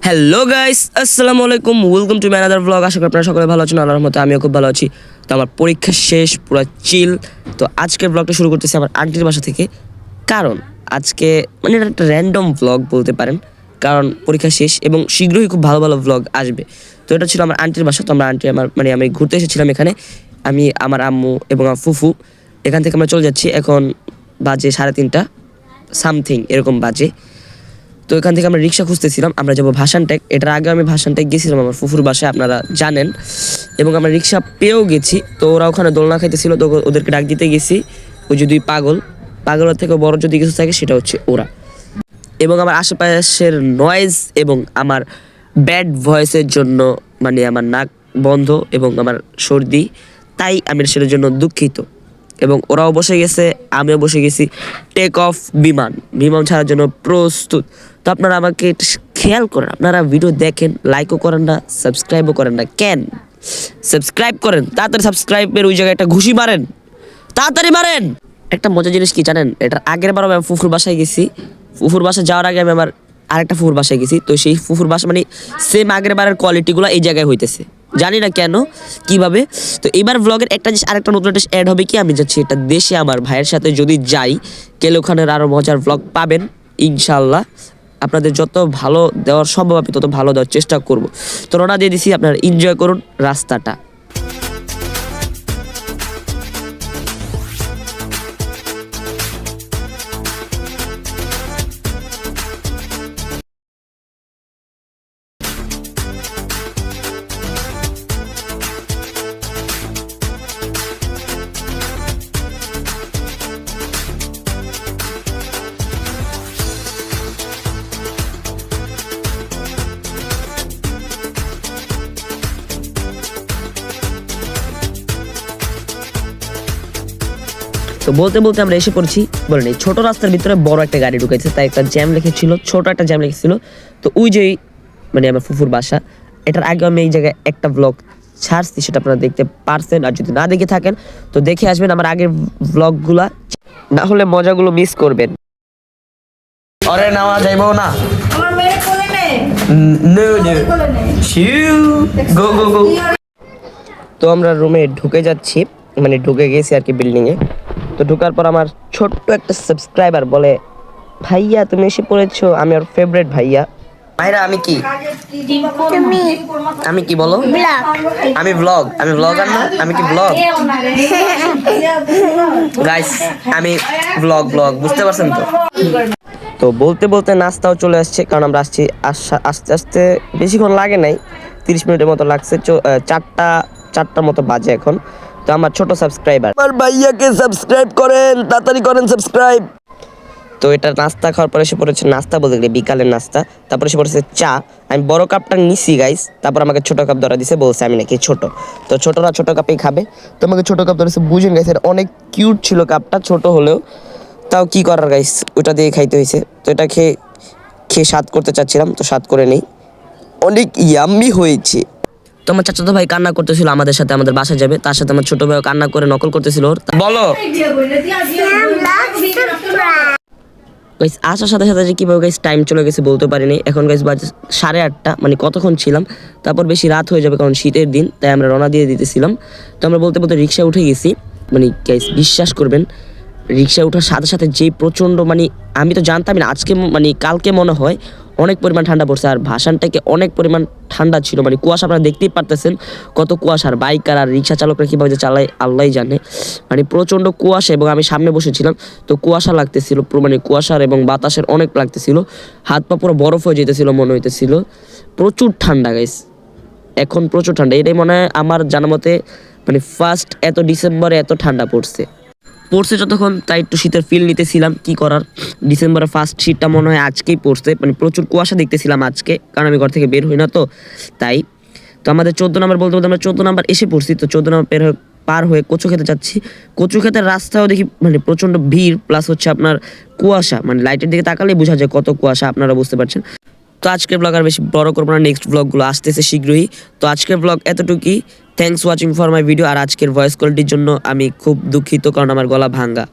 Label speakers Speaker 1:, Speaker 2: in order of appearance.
Speaker 1: Hello guys, আসসালামু আলাইকুম, welcome to my another blog. আশা করি আপনারা সকলে ভালো আছেন। আল্লাহর রহমতে আমিও খুব ভালো আছি। তো আমার পরীক্ষা শেষ, পুরো চিল। তো আজকের ব্লগটা শুরু করতেছি আমার আন্টির বাসা থেকে। কারণ আজকে মানে এটা একটা র্যান্ডম ব্লগ বলতে পারেন, কারণ পরীক্ষা শেষ এবং শীঘ্রই খুব ভালো ভালো ব্লগ আসবে। তো এটা ছিল আমার আন্টির বাসা। তো আমি ঘুরতে এসেছিলাম এখানে, আমি, আমার আম্মু এবং আমার ফুফু। এখান থেকে আমরা চলে যাচ্ছি। এখন বাজে 3:30 সামথিং এরকম বাজে। তো এখান থেকে আমরা রিক্সা খুঁজতেছিলাম, আমরা যাবো ভাসানটেক। এটার আগে আমি ভাসানটেক গেছিলাম আমার ফুফুর বাসায়, আপনারা জানেন, এবং আমরা রিক্সা পেয়েও গেছি। তো ওরা ওখানে দোলনা খাইতেছিল, তো ওদেরকে ডাক দিতে গেছি। ওই যে দুই পাগলের থেকে বড় যদি কিছু থাকে সেটা হচ্ছে ওরা। এবং আমার আশেপাশের নয়েজ এবং আমার ব্যাড ভয়েসের জন্য মানে আমার নাক বন্ধ এবং আমার সর্দি, তাই আমি সেটার জন্য দুঃখিত। এবং ওরাও বসে গেছে, আমিও বসে গেছি। টেক অফ বিমান ছাড়ার জন্য প্রস্তুত। তো আপনারা আমাকে খেয়াল করেন, আপনারা ভিডিও দেখেন, লাইকও করেন না, সাবস্ক্রাইবও করেন না। কেন? সাবস্ক্রাইব করেন, তাড়াতাড়ি সাবস্ক্রাইবের ওই জায়গায় একটা ঘুষি মারেন, তাড়াতাড়ি মারেন। একটা মজার জিনিস কি জানেন, এটার আগের বারও আমি ফুফুর বাসায় গেছি। ফুফুর বাসায় যাওয়ার আগে আমি আমার আরেকটা ফুফুর বাসায় গেছি। তো সেই ফুফুর বাসা মানে সেম আগের বারের কোয়ালিটিগুলো এই জায়গায় হইতেছে, জানি না কেন কিভাবে। তো এবার ব্লগের একটা জিনিস, আরেকটা নতুন একটা অ্যাড হবে কি, আমি যাচ্ছি এটা দেশে আমার ভাইয়ের সাথে। যদি যাই গেলে ওখানের আরও মজার ব্লগ পাবেন ইনশাল্লাহ। আপনাদের যত ভালো দেওয়ার সম্ভব আমি তত ভালো দেওয়ার চেষ্টা করব। তো রওনা দিয়ে দিছি, আপনারা এনজয় করুন রাস্তাটা। তো বলতে বলতে আমরা এসে পড়ছি, বলেন এই ছোট রাস্তার ভিতরে বড় একটা গাড়ি ঢুকেছে, তাই একটা জ্যাম লেখেছিল, ছোট একটা জ্যাম লেখেছিল। তো ওই যে মানে আমার ফুফুর বাসা, এটার আগে আমি এই জায়গায় একটা ব্লগ ছাড়ছি, সেটা আপনারা দেখতে পারছেন। আর যদি না দেখে থাকেন তো দেখে আসবেন আমার আগের ব্লগগুলা, না হলে মজাগুলো মিস করবেন। আরে নেওয়া যাইবো না,
Speaker 2: আমার মেয়ে কোলে নে
Speaker 1: নো নো
Speaker 2: কোলে নে
Speaker 1: শিউ গো গো গো। তো আমরা রুমে ঢুকে যাচ্ছি, মানে ঢুকে গেছি আর কি বিল্ডিংয়ে। তো ঢোকার পর আমার ছোট্ট একটা সাবস্ক্রাইবার বলে, ভাইয়া তুমি এসে পড়েছো, আমি ওর ফেভারিট ভাইয়া। ভাইরা আমি কি
Speaker 2: তুমি
Speaker 1: আমি কি বলো, আমি ব্লগার না, আমি কি ব্লগ গাইস, আমি ব্লগ বুঝতে পারছেন তো। তো বলতে বলতে নাস্তাও চলে আসছে, কারণ আমরা আসছি আস্তে আস্তে, বেশিক্ষণ লাগে নাই, 30 মিনিটের মতো লাগছে। 4টার মতো বাজে এখন। তো আমার ছোট সাবস্ক্রাইবার, আমার ভাইয়াকে সাবস্ক্রাইব করেন, তাড়াতাড়ি করেন সাবস্ক্রাইব। তো এটা নাস্তা খাওয়ার পরে এসে পড়েছে, নাস্তা বলতে গেলে বিকালের নাস্তা। তারপরে এসে পড়েছে চা। আমি বড় কাপটা নিছি গাইস, তারপর আমাকে ছোট কাপ ধরা দিছে, বলছে আমি নাকি ছোট। তো ছোটরা ছোট কাপেই খাবে, তো আমাকে ছোট কাপ ধরেছে। বুঝেন গাইস, এটা অনেক কিউট ছিল কাপটা, ছোট হলেও তাও কি করার গাইস, ওটা দিয়ে খাইতে হয়েছে। তো এটা খেয়ে স্বাদ করতে চাচ্ছিলাম, তো স্বাদ করে নেই, অনেক ইয়াম্মি হয়েছে। তো আমার চাচাতো ভাই কান্না করতেছিল আমাদের সাথে, আমাদের বাসায় যাবে, তার সাথে আমার ছোট ভাইও কান্না করে নকল করতেছিল। বলো গাইস, আসার সাথে সাথে যে কীভাবে গাইস টাইম চলে গেছে বলতে পারিনি। এখন গাইস বাজে 8:30, মানে কতক্ষণ ছিলাম, তারপর বেশি রাত হয়ে যাবে কারণ শীতের দিন, তাই আমরা রওনা দিয়ে দিতেছিলাম। তো আমরা বলতে বলতে রিক্সা উঠে গেছি। মানে গাইস বিশ্বাস করবেন, রিক্সা ওঠার সাথে সাথে যেই প্রচণ্ড, মানে আমি তো জানতামই না, আজকে মানে কালকে মনে হয় অনেক পরিমাণ ঠান্ডা পড়ছে। আর ভাসানটাকে অনেক পরিমাণ ঠান্ডা ছিল, মানে কুয়াশা, আপনারা দেখতেই পারতেছেন কত কুয়াশা। আর বাইকার আর রিক্সা চালকরা কীভাবে যে চালায় আল্লাহই জানে, মানে প্রচণ্ড কুয়াশা। এবং আমি সামনে বসেছিলাম, তো কুয়াশা লাগতেছিল, মানে কুয়াশার এবং বাতাসের অনেক লাগতেছিল, হাত পা পুরো বরফ হয়ে যেতেছিল মনে হইতেছিল। প্রচুর ঠান্ডা গাইস, এখন প্রচুর ঠান্ডা। এটাই মনে হয় আমার জানা মতে মানে ফার্স্ট এত ডিসেম্বরে এত ঠান্ডা পড়ছে যতক্ষণ, তাই একটু শীতের ফিল নিতেছিলাম। কি করার, ডিসেম্বরের ফার্স্ট শীতটা মনে হয় আজকেই পড়ছে, মানে প্রচুর কুয়াশা দেখতেছিলাম আজকে, কারণ আমি ঘর থেকে বের হই না তো তাই। তো আমাদের 14 নম্বর বলতে বলতে আমরা 14 নম্বর এসে পড়ছি। তো 14 নম্বর পার হয়ে কচু খেতে যাচ্ছি। কচু খেতের রাস্তাও দেখি মানে প্রচণ্ড ভিড়, প্লাস হচ্ছে আপনার কুয়াশা, মানে লাইটের দিকে তাকালেই বোঝা যায় কত কুয়াশা, আপনারা বুঝতে পারছেন। তো আজকের ব্লগ আর বেশি বড় করবো না, নেক্সট ব্লগগুলো আসতেছে শীঘ্রই। তো আজকের ব্লগ এতটুকুই। Thanks watching for my video. আর আজকের ভয়েস কোয়ালিটির জন্য আমি খুব দুঃখিত, কারণ আমার গলা ভাঙ্গা।